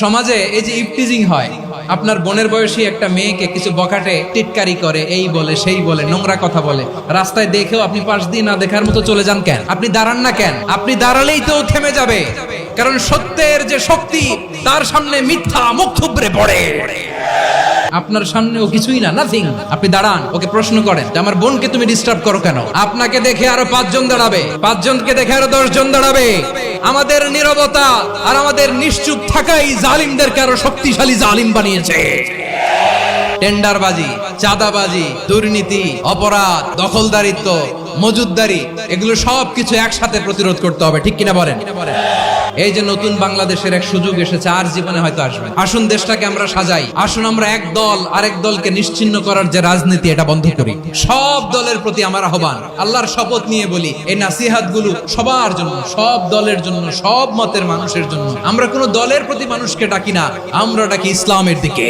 সমাজে এই যে ইফটিজিং হয়, আপনার বোনের বয়সী একটা মেয়েকে কিছু বকাটে টিটকারি করে, এই বলে সেই বলে, নোংরা কথা বলে, রাস্তায় দেখেও আপনি পাশ দিয়ে না দেখার মতো চলে যান কেন? আপনি দাঁড়ান না কেন? আপনি দাঁড়ালেই তো থেমে যাবে, কারণ সত্যের যে শক্তি তার সামনে মিথ্যা মুখ থুবড়ে পড়ে। আপনার সামনে ও কিছুই না, নাথিং। আপনি দাঁড়ান, ওকে প্রশ্ন করেন যে আমার বোনকে তুমি ডিস্টার্ব করো কেন? আপনাকে দেখে আরো 5 জন দাঁড়াবে, 5 জনকে দেখে আরো 10 জন দাঁড়াবে। আমাদের নীরবতা আর আমাদের নিশ্চুপ থাকাই জালিমদেরকে আরো শক্তিশালী জালিম বানিয়েছে। টেন্ডারবাজি, চাঁদাবাজি, দুর্নীতি, অপরাধ, দখলদারিত্ব, মজুদদারি, এগুলো সবকিছু একসাথে প্রতিরোধ করতে হবে, ঠিক কিনা বলেন? এই যে নতুন বাংলাদেশের এক সুযোগ এসেছে, আর জীবনে হয়তো আসবে। আসুন দেশটাকে আমরা সাজাই, আসুন আমরা এক দল আরেক দলকে নিশ্চিহ্ন করার যে রাজনীতি, এটা বন্ধ করি। সব দলের প্রতি আমার আহ্বান, আল্লাহর শপথ নিয়ে বলি, এই নাসিহাত গুলো সবার জন্য, সব দলের জন্য, সব মতের মানুষের জন্য। আমরা কোনো দলের প্রতি মানুষকে ডাকি না, আমরা ডাকি ইসলামের দিকে।